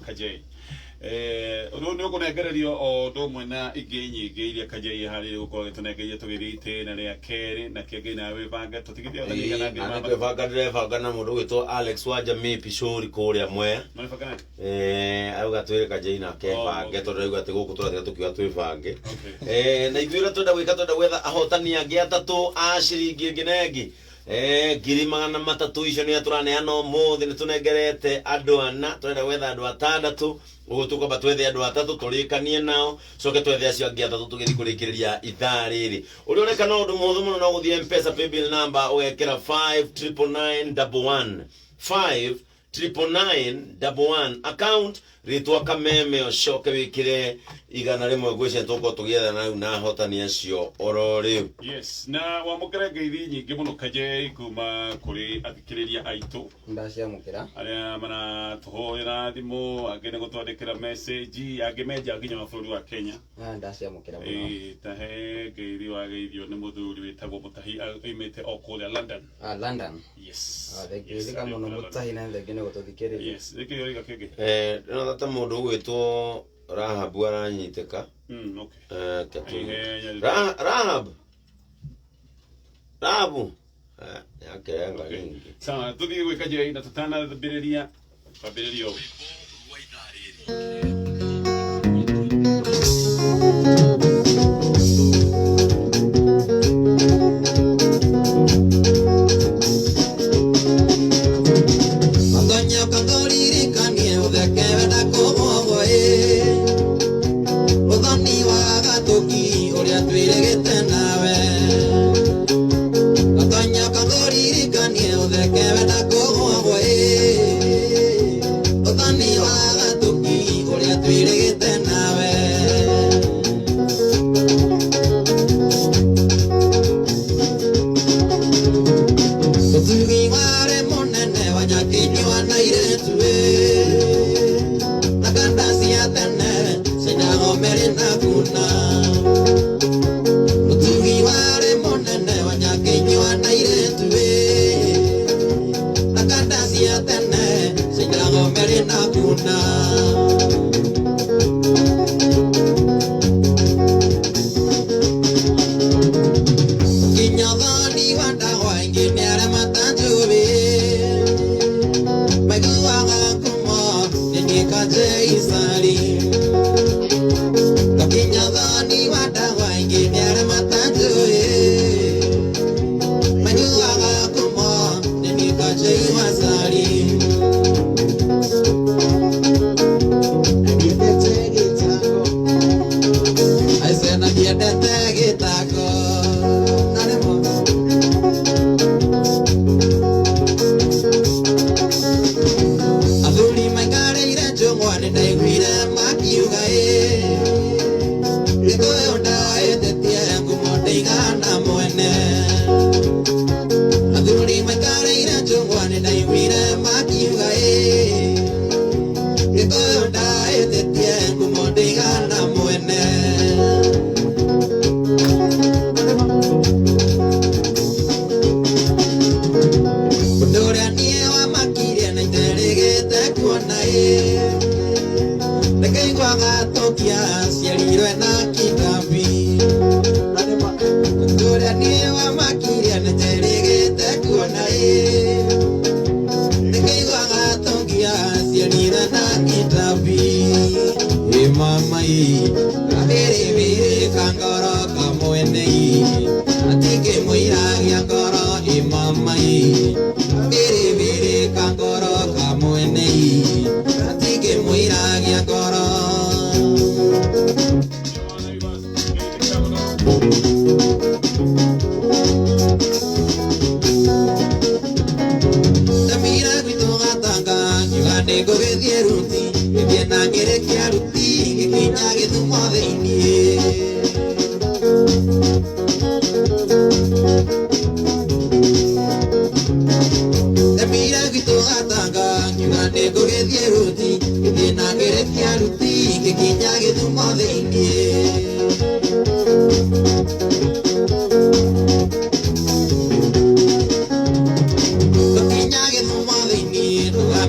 Kajay. No kunegererio o do mwena igenyi geiri Kajay hari uko tunegeria tugirite na ria keri na kege na we banga tutigithia na ngi banga driver gana mundu gwitwo Alex wa Jamii Pishori kuria mwe auga twire Kajay na ke bange tondu auga ati guku turathira tukiwa twi bange na ithuira twenda gwetha ahotani angi atatu a ciringi nginengi ngiri magana matatu icio ni turaneana umuthi ni tunengerete andu ana turenda gwetha andu atandatu uguo tukwamba twethe andu atatu turikanie nao coke twethe acio angi atatu tugithi kurikiriria ithaa riri uri ureka no undu muthu muno no guthie M-Pesa paybill number ugekira 599911 599911 account ritwa Kameme Ocoke wikire igana rimwe gwicia tuko tugietha na hotani acio oro riu. Yes, na wamukira ngeithi nyingi muno Kajay kuma kuri athikiriria aitu ndaciamukira aria mana tuhoera thimu agene gutwandikira message agimeja nginya mabũrũri wa Kenya ndaciamukira muno tahe ngeithi wa geithio ni muthuri witagwo Mutahi oimite o kuria London. London. Yes. Thegeka muno Mutahi na thegene gututhikiriria. Yes, thikiriria kege no ta mundu gwitwo Rahab aranyiteka. Okay. Rahab yakenga nyingi. Sawa, tuthie gwika Kajay na tutana thambiriria kwambiririo.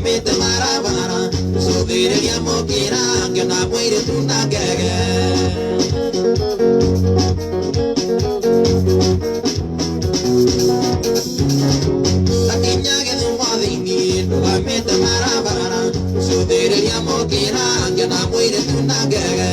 Mete marabara, so ya mokira que na muere tu na gege Akinya que no madini no va meta marabara subir ya mokira que na muere tu na gege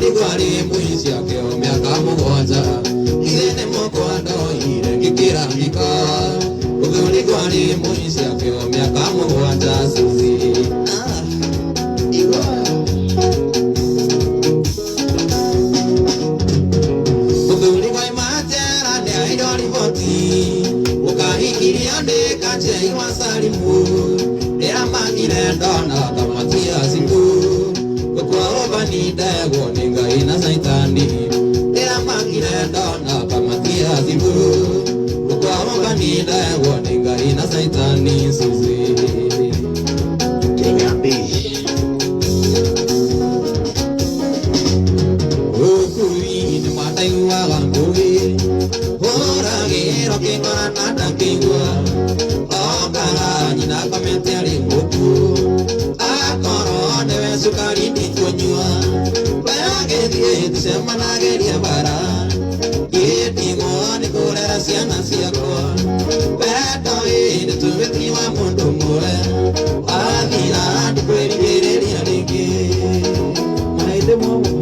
Igual muisi akeo miaka mugwanja ithene mokwando ire ngikirangika uthuri kwari muisi akeo miaka mugwanja Suzi uthuri kwa matera ne aidori voti ukahikiria ndeka jei wasalimu era magire ndona kamatia singu kwa obani dago ninga ina saitani era magire ndona kamatia singu kwa obani dago ninga ina saitani Suzi Kenyambi ukuri ni matai wa gangoe ora gero ke ngana takingwa okara nyina kamete ali ngoku akoro ne sukari ni tonywa bage die tsema na geria bara yeti ngone kora siana siako beto ine tubeti wa mondo more avira de kweri alike maide mo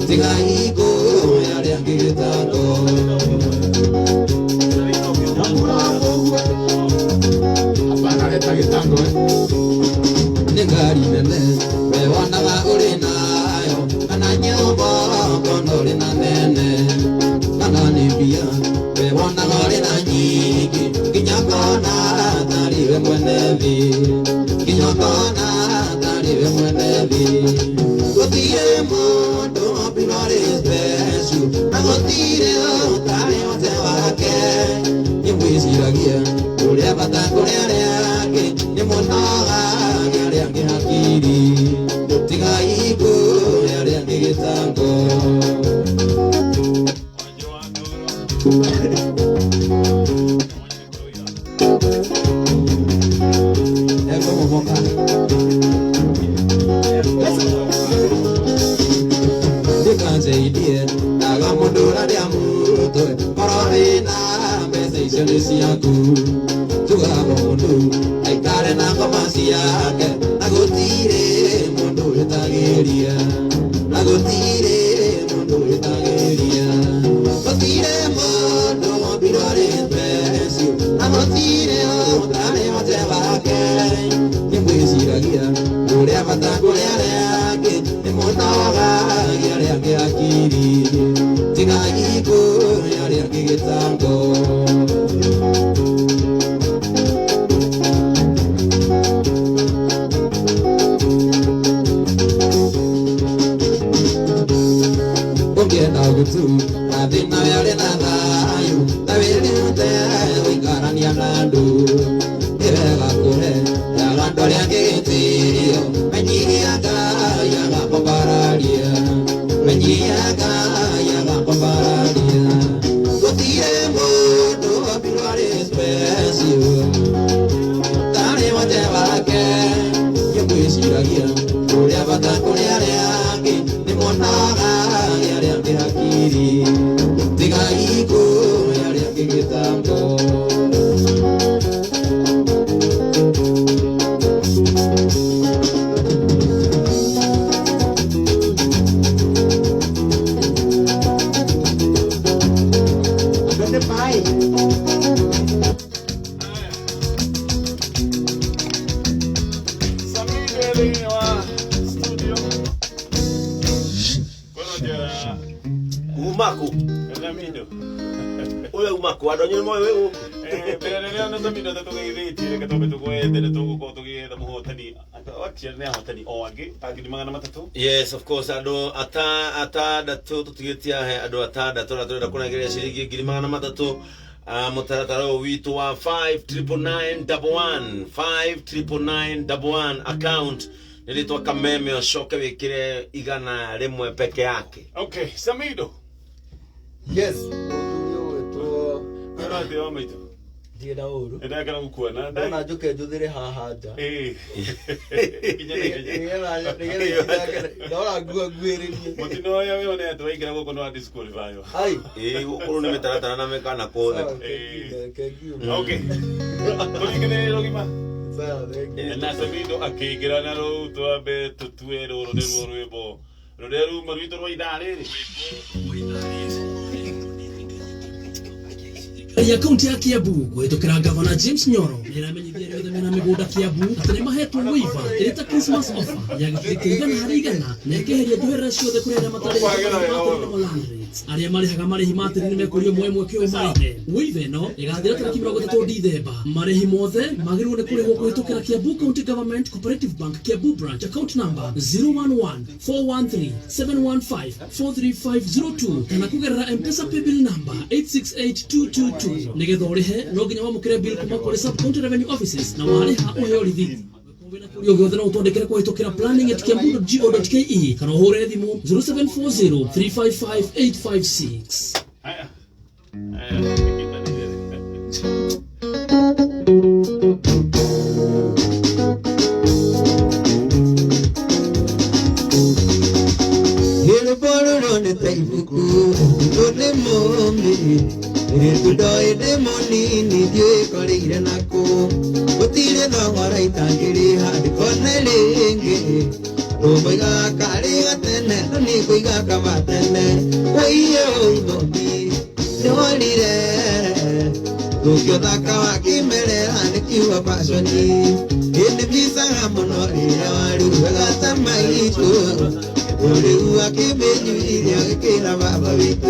Tiga iko ya mwĩciragia ũrĩa bata kũrĩ arĩa angĩ nĩ mũnoga arĩa angĩ hakiri tigai kũrĩ arĩa angĩ gĩtango Ndikansaidia ndaga mũndũ ũrĩa mũtwe kororĩ na mbeca icio nĩ ciaku tugaga mũndũ aikare na ngoma ciake na gũtirĩ mũndũ wĩtagĩria na gũtirĩ mũndũ wĩtagĩria gũtirĩ mũndũ wombirwo arĩ mbecio na gũtirĩ ũtarĩ mũte wake nĩ mwĩciragia ũrĩa bata kũrĩ arĩa angĩ nĩ mũnogagia arĩa angĩ hakiri tigai kũrĩ arĩa angĩ gĩtango ũngĩenda gũtu na thĩna wĩarĩ na thayũ na wĩrute gũikarania na andũ nĩ wega kũhe yaga andũ arĩa angĩ gĩtĩo menyiaga yaga kwambararia menyiaga yaga kwambararia gũtirĩ mũndũ wombirwo arĩ special tarĩ mũte wake nĩ mwĩciragia ũrĩa bata kũrĩ arĩa angĩ nĩ mũnoga arĩa angĩ hakiri tigai kũrĩ arĩa angĩ gĩtango Umaku. Ule umaku adonyo moyo wewe. Pero no también no te toque ir tiene que tope tu cuete le toco con tu guía de muhotani. Actually ne hotani oage taki ni mangana matatu. Yes, of course ado ata datu tutugetia he ado ata datu kuna gere shiriki giri mangana matatu. Mutarataro witu wa 59911 59911 account nilitoa kameme oshoke wikire igana rimwe peke yake. Okay, Samido. Yes. Era de homem. Ndienda ũru. Enda kana gũkuona. Ndona njuke njuthire haha nja. Ndona nguĩrĩrie. Mũtino ya wewe nĩ atwaikira gũkũ no disqualify. Ai. Gũkũ nĩ mĩtaratara na mekana kothe. Okay. Tũringithĩrĩrie rũgima. Sawa, thank you. Na Samido akĩingĩra na rũu twambe tũtue rũrũ nĩruo rwĩmbo. Rũrĩa ruma rwitũ rwa ithaa rĩrĩ. Ya kaunti ya Kiambu gwĩtũkĩra Governor James Nyoro nĩramenyithia arĩa othe mena mĩgũnda Kiambu atĩ nĩmahetwo waiver ĩrĩ ta Christmas offer ya gĩcunjĩ kĩa 100% na ĩkeheria njoherera ciothe kũrĩ arĩa matarĩ arĩa marĩhaga marĩhi ma tĩri nĩmekũrio mwemwe kĩũmaine. Waiver ĩno ĩgathira tarĩki 30 Dithemba. Marĩhi mothe magĩrĩirwo nĩ kũrĩhwo kũhĩtũkĩra Kiambu County Government Cooperative Bank Kiambu branch account number 0114137154350 kana kũgerera M-Pesa paybill number 868222. Nigetha ũrĩhe no nginya wamũkĩre bill kuma kũrĩ sub county revenue offices na warĩha ũheo rithiti. Kũrĩa gĩothe no ũtwandĩkĩre kũhĩtũkĩra planning@kiambu.go.ke kana ũhũre thimũ 0740355856. Tudoe demoni ni die koleire nako Utile thogora itangiri hadi konelenge Roboiga kariga tene Noni kuiga kamatene Oiyo ibomi Nolire Tukio thaka wakimere Hane kiwa pasoni Ine misa mono Ira waru Wegata maitu Ule uwa kibenyu Iria kikira baba vitu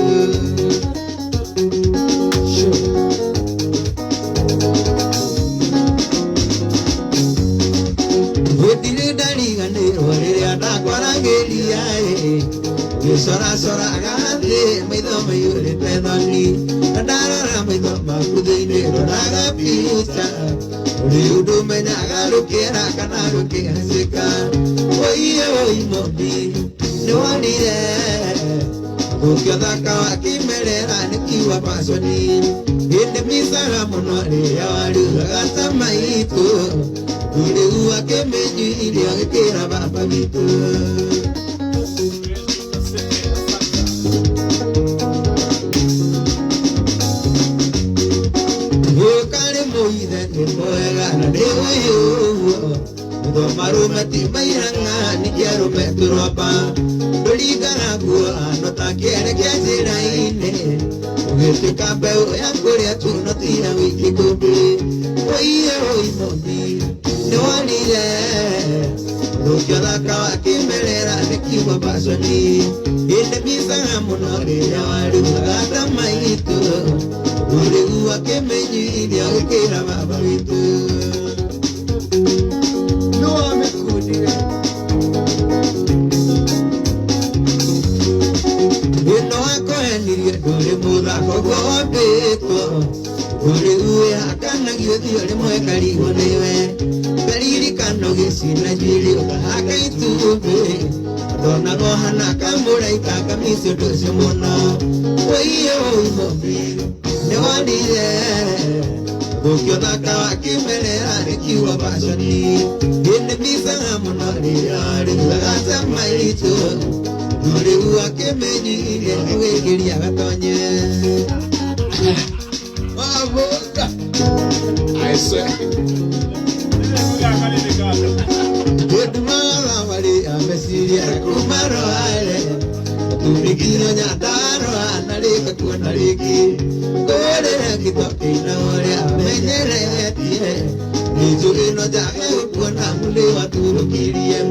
Wetire dariga ne orere adakwarangeria Sora gande maitho mayure pedha mani Nadara maitho makuthini roraga piuta Riudu menyaga rukira kana rukihasika Oiye oimobi Niwanire Ukiathaka wakimerera nikiwa pasoni Indi misara muno riria warugaga ta maitu Uriu akimenyu iria gikira baba gitu Ukari muithe ni mwega na ni uyu Marume ti mairanga ni kiarume turopa Ndurigana guo ano ta kiere kia njira-ini Ugituika mbeu ya kuria tuno tia wiki kumbi Oiye oimobi ni wanire Ukiathaka wakimerera nikiwa pasoni Indi misaga muno riria warugaga ta maitu Uriu akimenyu iria gikira baba witu Dore muthako gwambitwo Uriu yakanagio thio rimwe karigo niwe Karirikano gicina njiri ukahaka itumbi Ndonago hana kamuraika kamisi undu ucio muno Oiye oimobi niwanire Ukiathaka wakimerera nikiwa pasoni Indi misaga muno riria warugaga ta maitu Uriu akimenyu iria gwikiria gatonye Wavuga I swear Kudumara wali amesiria kumaro ale Tumikino nyataro analika kunaliki Kore kitokina wale amenyere tie Nizu ino jake ukuna muli waturukirie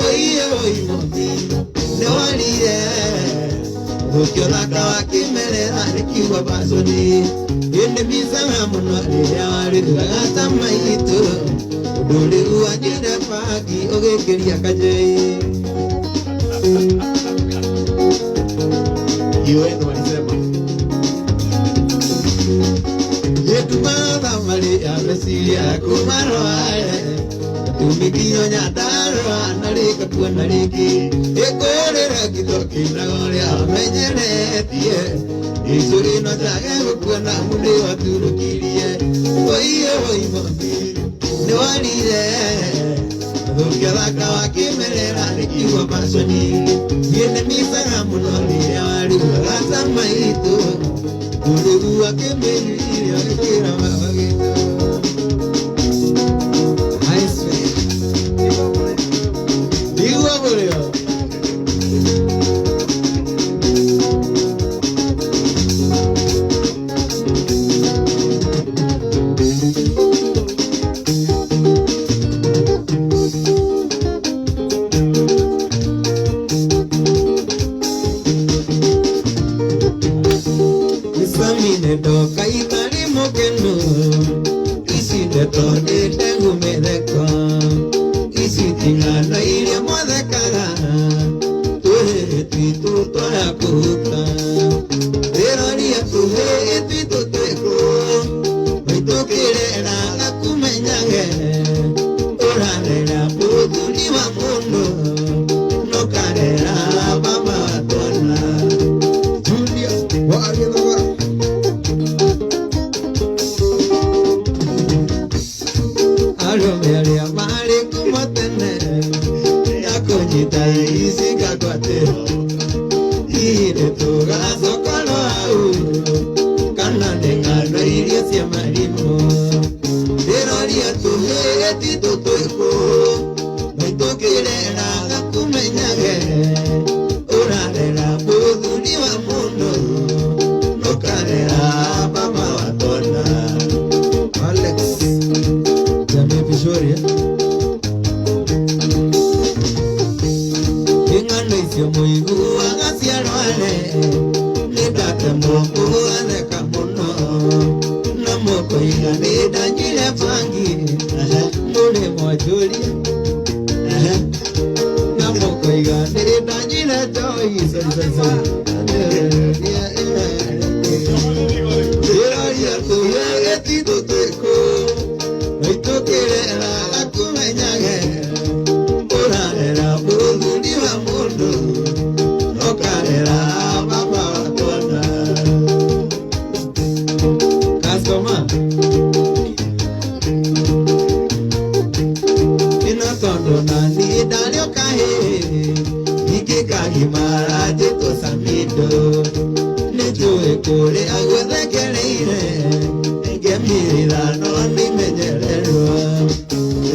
Oiye oimobi Niwanire Ukiathaka wakimerera nikiwa pasoni Indi misaga muno riria warugaga ta maitu Uriu anyire pagi ugikiria kajei Iwe ndo walisema Yetumatha mali amesiria kumarware Tumikio nyataro analika kuanaliki Ikorera kitokina goria amenyeretie Isurino jage gukuana muli waturukirie Oiye oimobi niwanire Ukiathaka wakimerera nikiwa pasoni Indi misaga muno riria warugaga ta maitu Uriu akimenyu iria gikira baba gitu I swear Diwa boleo Isamine doka itari mokenu Isi deto ni tengu medeko Isi tingana iria modekaga Tuhe titu toya kuka Eroria tuhe titu teko Maitukirera akumenyage Urarera puduni wa mundo Nokarera baba watona Julia wa agithaga Aromeria mari kumatene Yakonyita isi kakwatero Ine tuga sokolo au Kana nengano iria cia marimo Eroria tuhe titu tuiko Maitukirera akumenyage Urarera puduni wa mundo Nokarera baba watona Alex Jamii Pishoria Ingano isio muigu agaciarware Nidate moko atheka muno Na moko iganida njire bangi Mure mwajuria Na moko iganida njire joy Sorry ira no ni menyererwa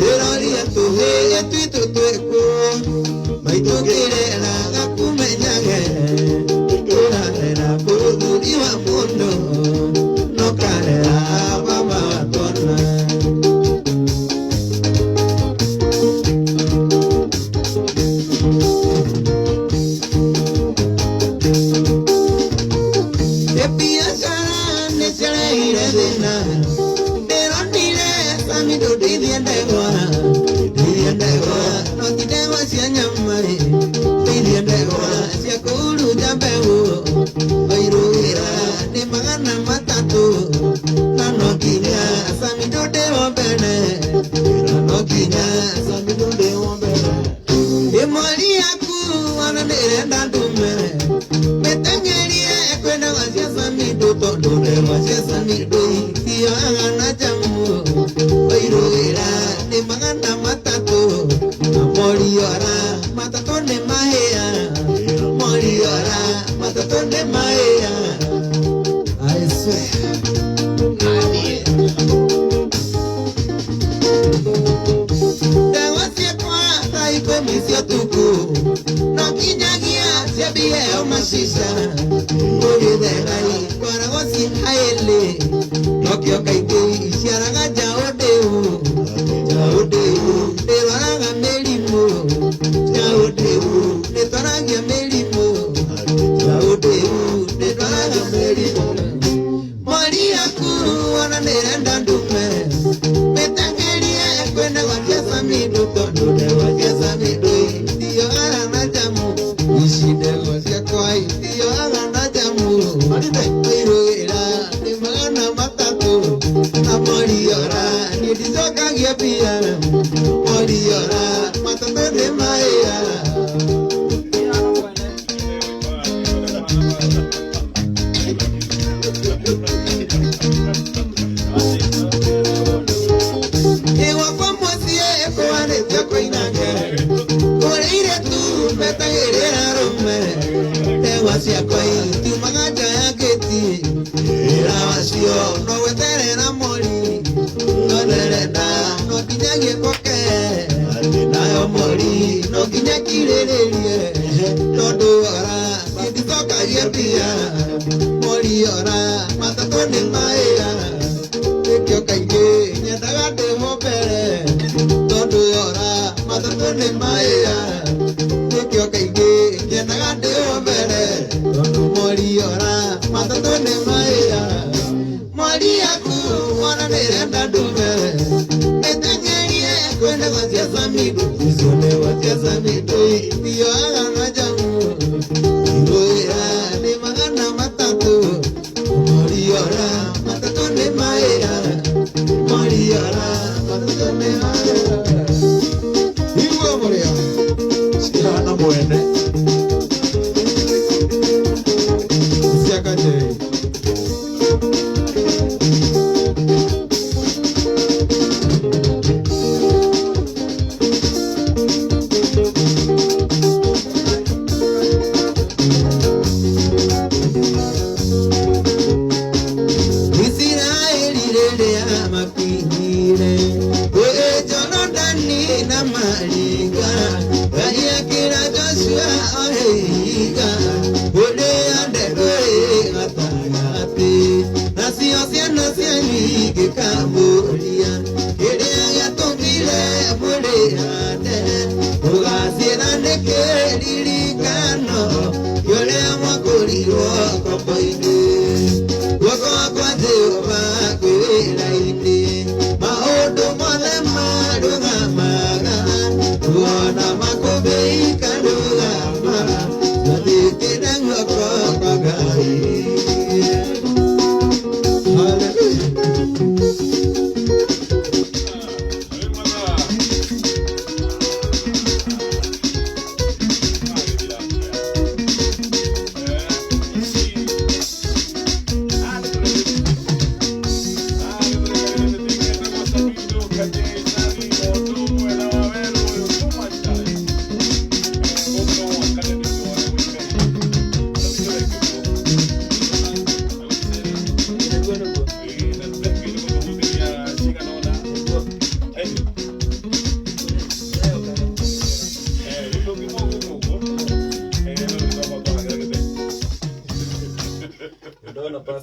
iroria tuhe twitu tweko maitugirera gakumenyage turarera kuruduri wa mundo no karera baba tona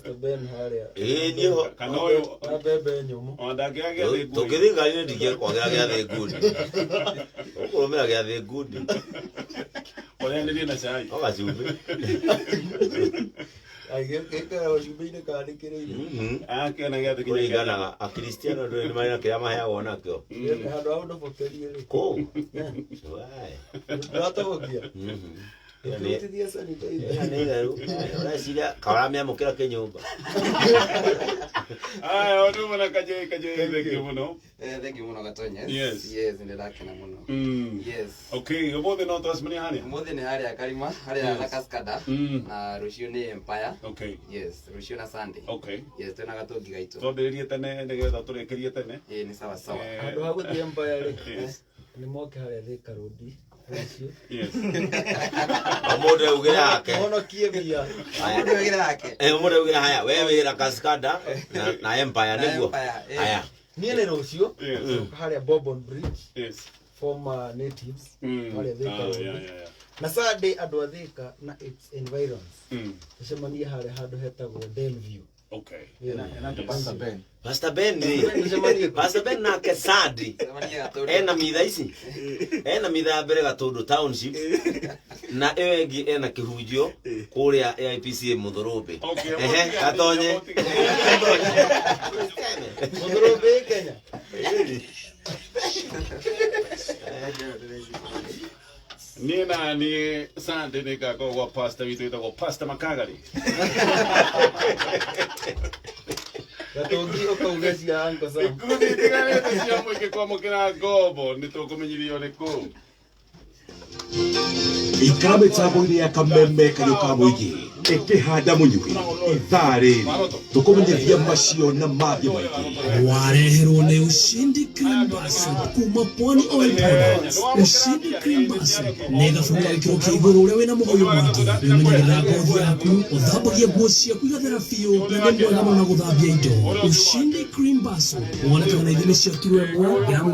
Pastor Ben haria. Niyo. Kana oyo. Na bebe nyumu. Onda gya the good. Tukithi ngari ndiye kwagera gya the good. Ukurumira gya the good. Oya ndi na chai. Oga chumbe. Keka oshibine kaandikire. Kana gya the good. Kuringana a Cristiano ndo ni maana kya mahaya wona kyo. Hado audo pokerie. Ko. Wai. Rata bokia. Unasikia karamia mukira kenyumba. Odu mwana kaje thank you muno. Thank you muno Gatonye. Yes. Yes, ndakena muno. Yes. Okay, obothe no twasmani hani. Mothe ni hali ya Karima, hali ya Kaskada na Rucio ni Empire. Okay. Yes, Rucio na Sunday. Okay. Yes, tena Gatongi gaito. Twambiririe tene ndegetha turekerie tene. Ni sawa sawa. Hado haguthi Empire ni moke haria Thika Road. Yes. Amude ugira yake. Ono kiebia. Amude ugira yake. Amude ugira haya. Wewe ira Cascada na Empire niguo. Haya. Niene Rucio. Haria Bourbon Bridge. Yes. Former natives. Haria Thika Road. Yeah. Na Sunday andu a Thika na its environs. Ncemania haria handu hetagwo Delview. Okay. Pastor Ben Pastor Ben na Kesadi. Ena mitha ici. Ena mitha mbere Gatundu Township. Na ewengi ena kihunjio kuria AIPC Muthurumbi. Gatonye. Muthurumbi Kenya. Nina ni Sunday nika kwa pastor witu ita kwa Pastor Makagari. Gatongi okaugecia anko sa. Kundi tigane cia mwike kwa mukira gobo nitukumenyirio niku. Ikabe tabo-ini ya kameme kayuka mwigi ikihanda munyuki ithari tukumenyithia macio na mathi maigi wareherwo ni Ushindi Cream Bus kuma Pwani Oil Products. Ushindi Cream Bus ni thabuni ya gĩkĩro kĩa igũrũ ũrĩa wĩna mũgoyo mũingĩ ũmenyagĩrĩra ngothi yaku ũthambagia nguo ciaku igathera biũ na nĩ mwega mũno gũthambia indo. Ushindi Cream Bus wonekaga na ithimi cia kilo 1 gramu